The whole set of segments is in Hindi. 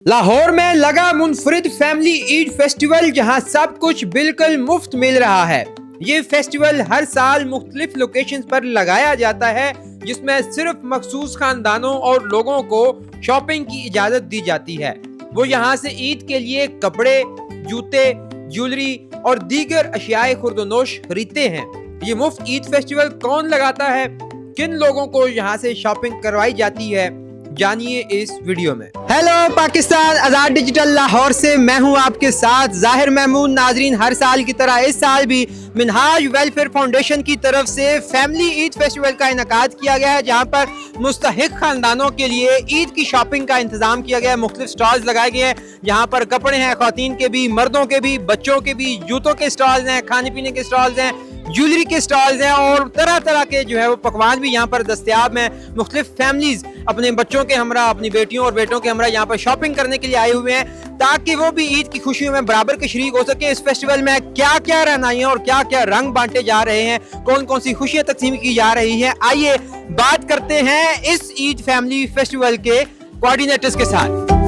लाहौर में लगा मुनफरिद फैमिली ईद फेस्टिवल, जहां सब कुछ बिल्कुल मुफ्त मिल रहा है। ये फेस्टिवल हर साल मुख्तलिफ लोकेशंस पर लगाया जाता है, जिसमें सिर्फ मखसूस खानदानों और लोगों को शॉपिंग की इजाजत दी जाती है। वो यहाँ से ईद के लिए कपड़े, जूते, ज्वेलरी और दीगर अशियाए खुर्दनोश खरीदते हैं। ये मुफ्त ईद फेस्टिवल कौन लगाता है, किन लोगों को यहाँ से शॉपिंग करवाई जाती है, जानिए इस वीडियो में। हेलो पाकिस्तान, आजाद डिजिटल लाहौर से मैं हूं आपके साथ जाहिर महमूद। नाजरीन, हर साल की तरह इस साल भी मिनहाज वेलफेयर फाउंडेशन की तरफ से फैमिली ईद फेस्टिवल का इनेकाद किया गया है, जहां पर मुस्तहिक खानदानों के लिए ईद की शॉपिंग का इंतजाम किया गया है। मुख्तलिफ स्टॉल्स लगाए गए हैं, यहाँ पर कपड़े हैं, खवातीन के भी, मर्दों के भी, बच्चों के भी, जूतों के स्टॉल्स हैं, खाने पीने के स्टॉल्स हैं, ज्वेलरी के स्टॉल्स हैं और तरह तरह के जो है वो पकवान भी यहाँ पर दस्तयाब हैं। मुख्तलिफ फैमिलीज अपने बच्चों के हमरा, अपनी बेटियों और बेटों के हमरा यहाँ पर शॉपिंग करने के लिए आए हुए हैं, ताकि वो भी ईद की खुशियों में बराबर के शरीक हो सके। इस फेस्टिवल में क्या क्या रहनाइयाँ और क्या क्या रंग बांटे जा रहे हैं, कौन कौन सी खुशियाँ तकसीम की जा रही हैं, आइए बात करते हैं इस ईद फैमिली फेस्टिवल के कोऑर्डिनेटर्स के साथ।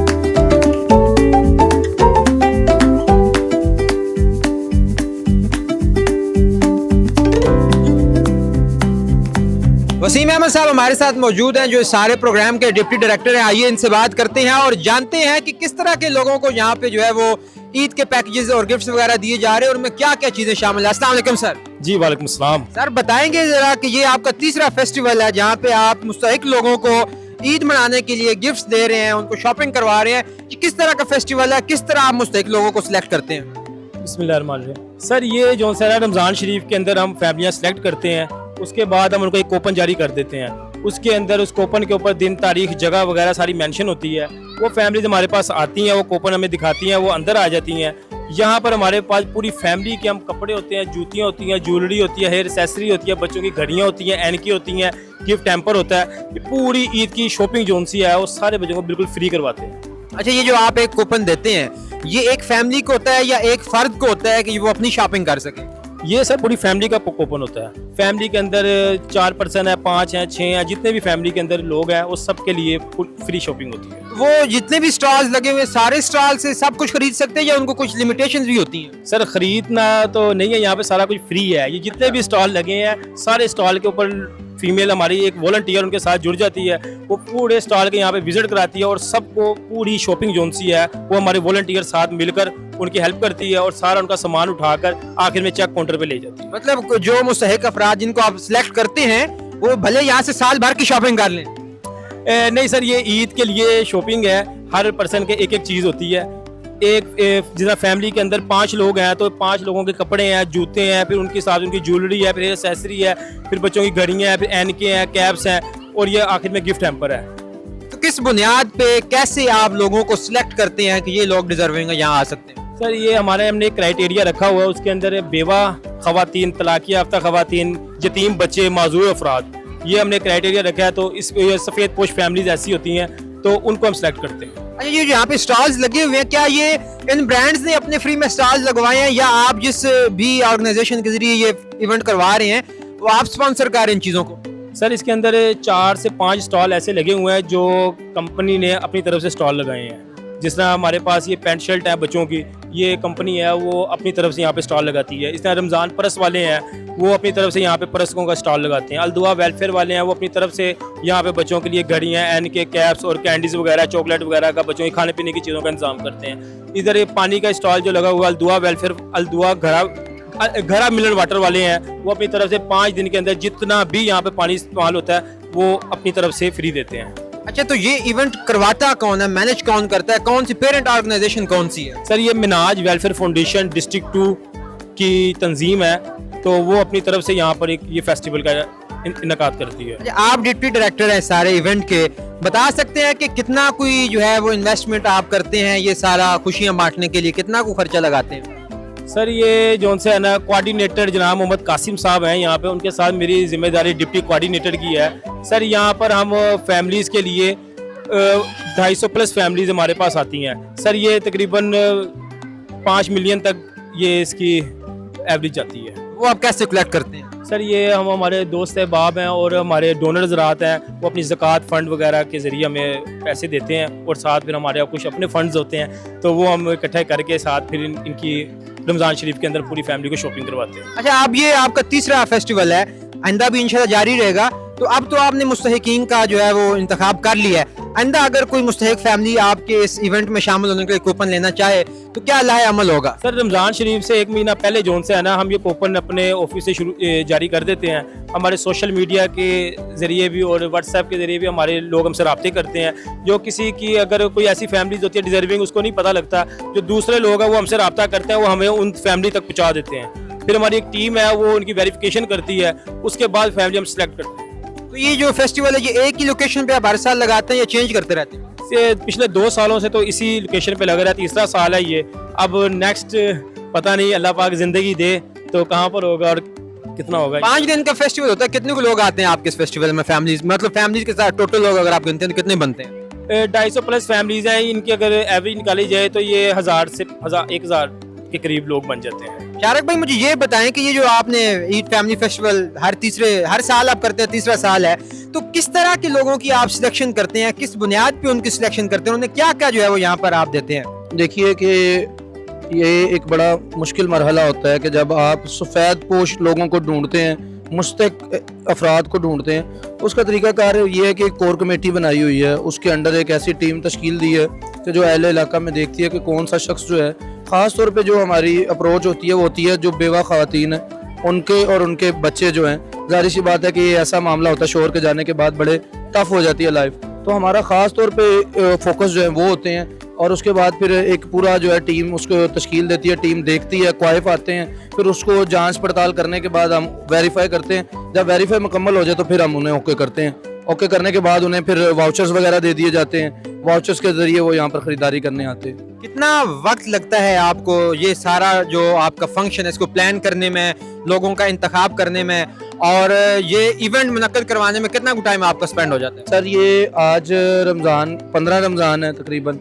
वसीम अहमद साहब हमारे साथ मौजूद हैं, जो सारे प्रोग्राम के डिप्टी डायरेक्टर हैं। आइए इनसे बात करते हैं और जानते हैं कि किस तरह के लोगों को यहाँ पे जो है वो ईद के पैकेजेस और गिफ्ट्स वगैरह दिए जा रहे हैं और उनमें क्या क्या चीजें शामिल है। अस्सलाम वालेकुम सर। जी वालेकुम सलाम। सर बताएंगे जरा कि ये आपका तीसरा फेस्टिवल है जहाँ पे आप मुस्तहिक लोगों को ईद मनाने के लिए गिफ्ट्स दे रहे हैं, उनको शॉपिंग करवा रहे हैं। कि किस तरह का फेस्टिवल है, किस तरह आप मुस्तहिक लोगों को सिलेक्ट करते हैं? बिस्मिल्लाहिर्रहमानिर्रहीम। सर ये जो है रमज़ान शरीफ के अंदर हम फैमिलियाँ सेलेक्ट करते हैं, उसके बाद हम उनको एक कूपन जारी कर देते हैं। उसके अंदर उस कूपन के ऊपर दिन, तारीख, जगह वगैरह सारी मेंशन होती है। वो फैमिलीज हमारे पास आती हैं, वो कूपन हमें दिखाती हैं, वो अंदर आ जाती हैं। यहाँ पर हमारे पास पूरी फैमिली के हम कपड़े होते हैं, जूतियाँ होती हैं, ज्वेलरी होती है, हेयर एक्सेसरी होती है, बच्चों की घड़ियाँ होती हैं, एनकी होती हैं, गिफ्ट टैम्पर होता है। ये पूरी ईद की शॉपिंग जोन सी है, वो सारे बच्चों को बिल्कुल फ्री करवाते हैं। अच्छा, ये जो आप एक कूपन देते हैं, ये एक फैमिली को होता है या एक फर्द को होता है कि वो अपनी शॉपिंग कर सके? ये सर पूरी फैमिली का कूपन होता है। फैमिली के अंदर 4 पर्सन है, 5 हैं, 6 हैं, जितने भी फैमिली के अंदर लोग हैं वो सब के लिए फ्री शॉपिंग होती है। वो जितने भी स्टॉल्स लगे हुए सारे स्टॉल से सब कुछ खरीद सकते हैं या उनको कुछ लिमिटेशंस भी होती हैं? सर खरीदना तो नहीं है, यहाँ पे सारा कुछ फ्री है। ये जितने भी स्टॉल लगे हैं, सारे स्टॉल के ऊपर फीमेल हमारी एक वॉलंटियर उनके साथ जुड़ जाती है। वो पूरे स्टॉल के यहाँ पे विजिट कराती है और सबको पूरी शॉपिंग जोन सी है वो हमारे वॉलंटियर साथ मिलकर उनकी हेल्प करती है और सारा उनका सामान उठाकर आखिर में चेक काउंटर पे ले जाती है। मतलब जो मुस्तहिक अफराद जिनको आप सिलेक्ट करते हैं वो भले यहाँ से साल भर की शॉपिंग कर लें? नहीं सर, ये ईद के लिए शॉपिंग है। हर पर्सन के एक एक चीज़ होती है। एक जिस फैमिली के अंदर 5 लोग हैं तो 5 लोगों के कपड़े हैं, जूते हैं, फिर उनके साथ उनकी ज्वेलरी है, फिर एक्सेसरी है, फिर बच्चों की घड़ियाँ हैं, फिर एनके हैं, कैप्स हैं और ये आखिर में गिफ्ट हैम्पर है। तो किस बुनियाद पे कैसे आप लोगों को सिलेक्ट करते हैं कि ये लोग डिजर्विंग है, यहाँ आ सकते हैं? सर ये हमने एक क्राइटेरिया रखा हुआ है, उसके अंदर बेवा खवातीन, तलाक़ याफ्ता खवातीन, यतीम बच्चे, माजूर अफराद, ये हमने क्राइटेरिया रखा है। तो इस सफ़ेद पोश फैमिलीज ऐसी होती हैं तो उनको हम सेलेक्ट करते हैं। अच्छा, ये यहाँ पे स्टॉल्स लगे हुए हैं, क्या ये इन ब्रांड्स ने अपने फ्री में स्टॉल्स लगवाए हैं या आप जिस भी ऑर्गेनाइजेशन के जरिए ये इवेंट करवा रहे हैं वो आप स्पॉन्सर कर रहे हैं इन चीज़ों को? सर इसके अंदर 4 से 5 स्टॉल ऐसे लगे हुए हैं जो कंपनी ने अपनी तरफ से स्टॉल लगाए हैं। जिस तरह हमारे पास ये पैंट शर्ट है बच्चों की, ये कंपनी है वो अपनी तरफ से यहाँ पे स्टॉल लगाती है। इस तरह रमज़ान परस वाले हैं वो अपनी तरफ से यहाँ पे परसकों का स्टॉल लगाते हैं। अलदुआ वेलफेयर वाले हैं वो अपनी तरफ से यहाँ पे बच्चों के लिए घड़ियाँ, एन के कैप्स और कैंडीज वगैरह, चॉकलेट वगैरह का बच्चों की खाने पीने की चीज़ों का इंतजाम करते हैं। इधर ये पानी का स्टॉल जो लगा हुआ अलदुआ वेलफेयर, अलदुआ घरा मिनरल वाटर वाले हैं वो अपनी तरफ से 5 दिन के अंदर जितना भी यहाँ पे पानी इस्तेमाल होता है वो अपनी तरफ से फ्री देते हैं। अच्छा, तो ये इवेंट करवाता कौन है, मैनेज कौन करता है, कौन सी पेरेंट ऑर्गेनाइजेशन कौन सी है? सर ये मिनाज वेलफेयर फाउंडेशन डिस्ट्रिक्ट 2 की तंजीम है, तो वो अपनी तरफ से यहाँ पर एक ये फेस्टिवल का इनेकाद करती है। अच्छा, आप डिप्टी डायरेक्टर हैं सारे इवेंट के, बता सकते हैं कि कितना कोई जो है वो इन्वेस्टमेंट आप करते हैं ये सारा खुशियाँ बांटने के लिए, कितना को खर्चा लगाते हैं? सर ये जो से है ना कोऑर्डिनेटर जनाब मोहम्मद कासिम साहब हैं यहाँ पे, उनके साथ मेरी जिम्मेदारी डिप्टी कोऑर्डिनेटर की है। सर यहाँ पर हम फैमिलीज़ के लिए 250 प्लस फैमिलीज़ हमारे पास आती हैं। सर ये तकरीबन 5 मिलियन तक ये इसकी एवरेज जाती है। वो आप कैसे कलेक्ट करते हैं? सर ये हम हमारे दोस्त अहबाब हैं और हमारे डोनर ज़रात हैं, वो अपनी ज़कात फ़ंड वगैरह के ज़रिए हमें पैसे देते हैं और साथ फिर हमारे कुछ अपने फ़ंड्स होते हैं, तो वो हम इकट्ठे करके साथ फिर इनकी रमज़ान शरीफ के अंदर पूरी फैमिली को शॉपिंग करवाते हैं। अच्छा, अब ये आपका तीसरा फेस्टिवल है, आइंदा भी इंशाल्लाह जारी रहेगा। तो अब तो आपने मुस्तहिकीन का जो है वो इंतखाब कर लिया है, आइंदा अगर कोई मुस्तहिक फैमिली आपके इस इवेंट में शामिल होने के लिए कूपन लेना चाहे तो क्या लाए अमल होगा? सर रमज़ान शरीफ से 1 महीना पहले जोन से है ना, हम ये कूपन अपने ऑफिस से जारी कर देते हैं। हमारे सोशल मीडिया के ज़रिए भी और व्हाट्सएप के ज़रिए भी हमारे लोग हमसे रब्ते करते हैं। जो किसी की अगर कोई ऐसी फैमिलीज होती है डिजर्विंग, उसको नहीं पता लगता, जो दूसरे लोग हैं वो हमसे रब्ता करते हैं, वो हमें उन फैमिली तक पहुँचा देते हैं। फिर हमारी एक टीम है, वो उनकी वेरिफिकेशन करती है, उसके बाद फैमिली हम सेलेक्ट करते हैं। तो ये जो फेस्टिवल है ये एक ही लोकेशन पे आप हर साल लगाते हैं या चेंज करते रहते हैं? से पिछले 2 सालों से तो इसी लोकेशन पे लग रहा है, तीसरा साल है ये। अब नेक्स्ट पता नहीं, अल्लाह पाक जिंदगी दे तो कहाँ पर होगा और कितना होगा। 5 दिन का फेस्टिवल होता है, कितने को लोग आते हैं आपके इस फेस्टिवल में? फैमिलीज मतलब फैमिलीज के साथ टोटल लोग अगर आप गिनते हैं तो कितने बनते हैं? 250 प्लस फैमिलीज हैं, इनकी अगर एवरेज निकाली जाए तो ये 1000 से 1000 के करीब लोग बन जाते हैं। शारक भाई मुझे ये बताएं कि ये जो आपने ईद फैमिली फेस्टिवल हर साल आप करते हैं, तीसरा साल है, तो किस तरह के लोगों की आप सिलेक्शन करते हैं, किस बुनियाद पे उनकी सिलेक्शन करते हैं, उन्हें क्या क्या जो है वो यहाँ पर आप देते हैं? देखिए कि ये एक बड़ा मुश्किल मरहला होता है कि जब आप सफ़ेद पोश लोगों को ढूंढते हैं, मुस्तक अफराद को ढूंढते हैं, उसका तरीकाकार ये है कि एक कोर कमेटी बनाई हुई है, उसके अंडर एक ऐसी टीम तश्कील दी है कि जो अहले इलाका में देखती है कि कौन सा शख्स जो है, ख़ास तौर पे जो हमारी अप्रोच होती है वो होती है जो बेवा ख़वातीन हैं, उनके और उनके बच्चे जो हैं, ज़ाहिर सी बात है कि ये ऐसा मामला होता है शोहर के जाने के बाद बड़े टफ हो जाती है लाइफ, तो हमारा ख़ास तौर पे फोकस जो है वो होते हैं। और उसके बाद फिर एक पूरा जो है टीम उसको तश्कील देती है, टीम देखती है, क्वाइफ आते हैं, फिर उसको जांच पड़ताल करने के बाद हम वेरीफाई करते हैं। जब वेरीफाई मुकम्मल हो जाए तो फिर हम उन्हें ओके करते हैं। ओके करने के बाद उन्हें फिर वाउचर्स वगैरह दे दिए जाते हैं, वाउचर्स के जरिए वो यहाँ पर खरीदारी करने आते हैं। कितना वक्त लगता है आपको ये सारा जो आपका फंक्शन है इसको प्लान करने में, लोगों का इंतखाब करने में और ये इवेंट मुनक्किद करवाने में कितना टाइम आपका स्पेंड हो जाता है? सर ये आज रमज़ान 15 रमज़ान है तकरीबन,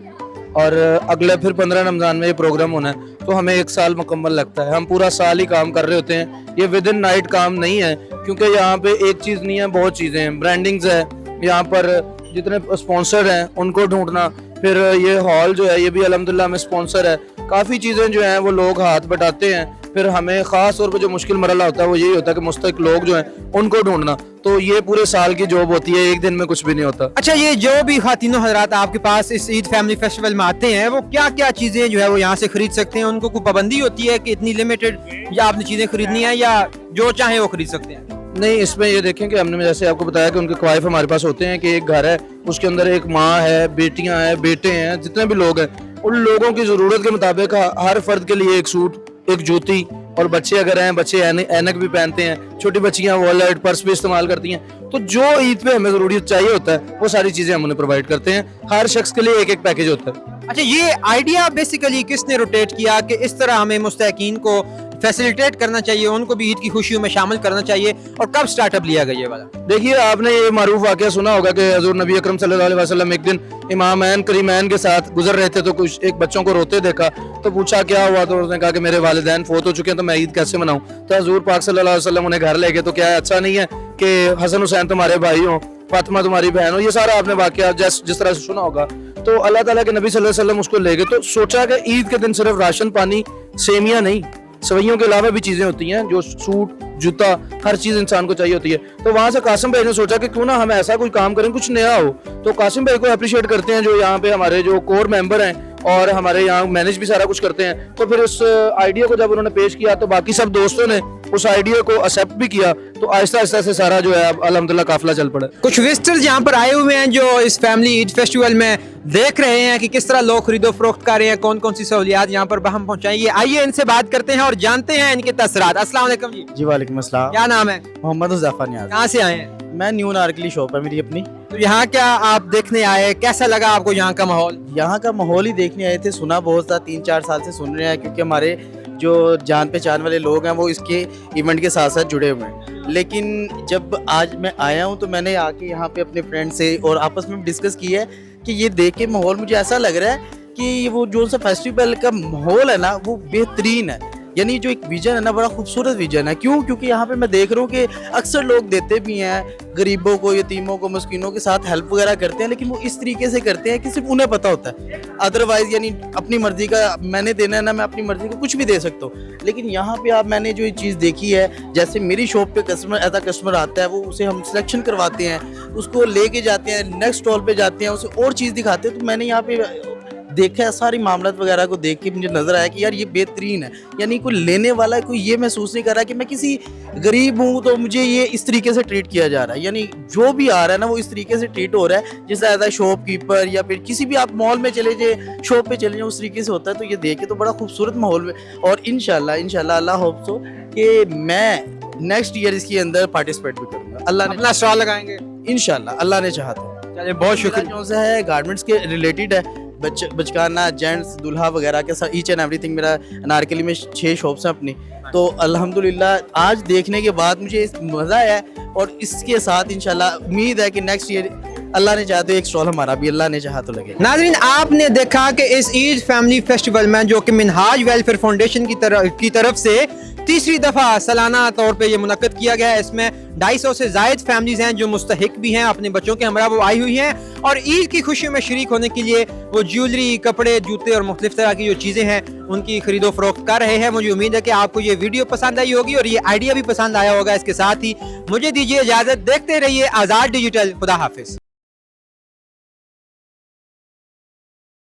और अगले फिर 15 रमज़ान में ये प्रोग्राम होना है, तो हमें 1 साल मुकम्मल लगता है। हम पूरा साल ही काम कर रहे होते हैं, ये विद इन नाइट काम नहीं है, क्योंकि यहाँ पे एक चीज़ नहीं है, बहुत चीज़ें हैं। ब्रांडिंग्स है, यहाँ पर जितने स्पॉन्सर हैं उनको ढूंढना, फिर ये हॉल जो है ये भी अल्हम्दुलिल्लाह में स्पॉन्सर है, काफ़ी चीज़ें जो हैं वो लोग हाथ बटाते हैं। फिर हमें ख़ास तौर पे जो मुश्किल मरला होता है वो यही होता है कि मुस्तक लोग जो हैं उनको ढूंढना, तो ये पूरे साल की जॉब होती है, एक दिन में कुछ भी नहीं होता। अच्छा, ये जो भी खातिनों हजरात आपके पास इस ईद फैमिली फेस्टिवल में आते हैं वो क्या क्या चीज़ें जो है वो यहाँ से खरीद सकते हैं? उनको कोई पाबंदी होती है कि इतनी लिमिटेड या आपने चीज़ें खरीदनी है या जो चाहे वो खरीद सकते हैं? नहीं, इसमें ये देखें कि हमने जैसे आपको बताया कि उनके क्वाइफ हमारे पास होते हैं कि एक घर है, उसके अंदर एक माँ है, बेटियां हैं, बेटे हैं, जितने भी लोग हैं, उन लोगों की ज़रूरत के मुताबिक हर फर्द के लिए एक सूट, एक जूती, और बच्चे अगर हैं बच्चे ऐनक भी पहनते हैं, छोटी बच्चियां वॉलेट पर्स भी इस्तेमाल करती हैं, तो जो ईद पे हमें ज़रूरी चाहिए होता है वो सारी चीज़ें हम उन्हें प्रोवाइड करते हैं। हर शख्स के लिए एक एक पैकेज होता है। अच्छा, ये आइडिया बेसिकली किसने रोटेट किया कि इस तरह हमें मुस्तहिकीन को फैसिलिटेट करना चाहिए, उनको भी ईद की खुशियों में शामिल करना चाहिए, और कब स्टार्टअप लिया गया ये वाला? देखिए, आपने ये मारूफ वाक़या सुना होगा कि हज़ूर नबी अकरम सल्लल्लाहु अलैहि वसल्लम एक दिन इमामैन करीमैन के साथ गुजर रहे थे, तो कुछ एक बच्चों को रोते देखा, तो पूछा क्या हुआ, तो उसने कहा कि मेरे वालिदैन फोत हो चुके हैं, तो मैं ईद कैसे मनाऊं? तो हज़ूर पाक सल्लल्लाहु अलैहि वसल्लम उन्हें घर ले गए, तो क्या अच्छा नहीं है कि हसन हुसैन तुम्हारे भाई हो, फातिमा तुम्हारी बहन हो? ये सारा आपने वाक़या जिस तरह से सुना होगा। तो अल्लाह ताला के नबी सल्लल्लाहु अलैहि वसल्लम उसको ले गए, तो सोचा कि ईद के दिन सिर्फ राशन पानी सेमियां नहीं, सवैयों के अलावा भी चीज़ें होती हैं, जो सूट जूता हर चीज़ इंसान को चाहिए होती है। तो वहाँ से कासिम भाई ने सोचा कि क्यों ना हम ऐसा कोई काम करें कुछ नया हो। तो कासिम भाई को अप्रिशिएट करते हैं जो यहाँ पे हमारे जो कोर मेंबर हैं और हमारे यहाँ मैनेज भी सारा कुछ करते हैं। तो फिर उस आइडिया को जब उन्होंने पेश किया तो बाकी सब दोस्तों ने उस आइडिया को एक्सेप्ट भी किया, तो आहिस्ता आहिस्ता से सारा जो है अब अल्हम्दुलिल्लाह काफिला चल पड़ा। कुछ विजिटर्स यहाँ पर आए हुए हैं जो इस फैमिली ईद फेस्टिवल में देख रहे हैं कि किस तरह लोग खरीदो फरोख्त कर रहे हैं, कौन कौन सी सहूलियात यहाँ पर हम पहुँचाएंगे। आइए इनसे बात करते हैं और जानते हैं इनके तसरात। अस्सलाम वालेकुम जी। जी वालेकुम अस्सलाम। क्या नाम है? मोहम्मद हुज़ैफा नियाज़। कहाँ से आए हैं? मैं न्यू नारकली शॉप है मेरी अपनी। तो यहाँ क्या आप देखने आए, कैसा लगा आपको यहाँ का माहौल? यहाँ का माहौल ही देखने आए थे, सुना बहुत था, 3-4 साल से सुन रहे हैं, क्योंकि हमारे जो जान पहचान वाले लोग हैं वो इसके इवेंट के साथ साथ जुड़े हुए हैं। लेकिन जब आज मैं आया हूँ तो मैंने आके यहाँ पे अपने फ्रेंड से और आपस में डिस्कस किया है कि ये देख के माहौल मुझे ऐसा लग रहा है कि वो जो सा फेस्टिवल का माहौल है ना वो बेहतरीन है। यानी जो एक विजन है ना, बड़ा खूबसूरत विजन है। क्यों? क्योंकि यहाँ पे मैं देख रहा हूँ कि अक्सर लोग देते भी हैं, गरीबों को, यतीमों को, मस्कीनों के साथ हेल्प वगैरह करते हैं, लेकिन वो इस तरीके से करते हैं कि सिर्फ उन्हें पता होता है। अदरवाइज यानी अपनी मर्जी का मैंने देना है ना, मैं अपनी मर्जी का कुछ भी दे सकता हूँ। लेकिन यहाँ पे आप मैंने जो ये चीज़ देखी है, जैसे मेरी शॉप पे कस्टमर ऐसा कस्टमर आता है, वो उसे हम सिलेक्शन करवाते हैं, उसको लेके जाते हैं, नेक्स्ट स्टॉल पे जाते हैं, उसे और चीज़ दिखाते हैं। तो मैंने यहाँ पे देखा है, सारी मामलात वगैरह को देख के मुझे नज़र आया कि यार ये बेहतरीन है। यानी कोई लेने वाला कोई ये महसूस नहीं कर रहा कि मैं किसी गरीब हूँ तो मुझे ये इस तरीके से ट्रीट किया जा रहा है। यानी जो भी आ रहा है ना, वो इस तरीके से ट्रीट हो रहा है जैसे एज अ शॉपकीपर, या फिर किसी भी आप मॉल में चले जाए, शॉप पे चले जाए, उस तरीके से होता है। तो ये देख के तो बड़ा खूबसूरत माहौल में, और इंशाल्लाह अल्लाह होप सो कि मैं नेक्स्ट ईयर इसके अंदर पार्टिसिपेट भी करूँगा। अल्लाह ने अपना स्टॉल लगाएंगे। इंशाल्लाह अल्लाह ने चाहा तो। चलिए बहुत शुक्रिया। जो सा है गारमेंट्स के रिलेटेड है, बचकाना, जेंट्स, दुल्हा वगैरह के साथ ईच एंड एवरीथिंग। मेरा अनारकली में 6 शॉप्स हैं अपनी। तो अल्हम्दुलिल्लाह आज देखने के बाद मुझे मज़ा आया है, और इसके साथ इंशाल्लाह उम्मीद है कि नेक्स्ट ईयर अल्लाह ने चाहा तो एक स्टॉल हमारा भी अल्लाह ने चाहा तो लगे। नाज़रीन, आपने देखा कि इस ईद फैमिली फेस्टिवल में, जो कि मिनहाज वेलफेयर फाउंडेशन की तरफ से तीसरी दफ़ा सालाना तौर पे ये मुनक्कद किया गया है, इसमें 250 से ज़ायद फैमिलीज़ हैं जो मुस्तहिक भी हैं, अपने बच्चों के हमरा वो आई हुई हैं, और ईद की खुशी में शरीक होने के लिए वो ज्वेलरी, कपड़े, जूते और मुख्तलिफ तरह की जो चीज़ें हैं उनकी खरीदो फरोख्त कर रहे हैं। मुझे उम्मीद है कि आपको ये वीडियो पसंद आई होगी और ये आइडिया भी पसंद आया होगा। इसके साथ ही मुझे दीजिए इजाज़त, देखते रहिए आज़ाद डिजिटल। खुदा हाफिज़।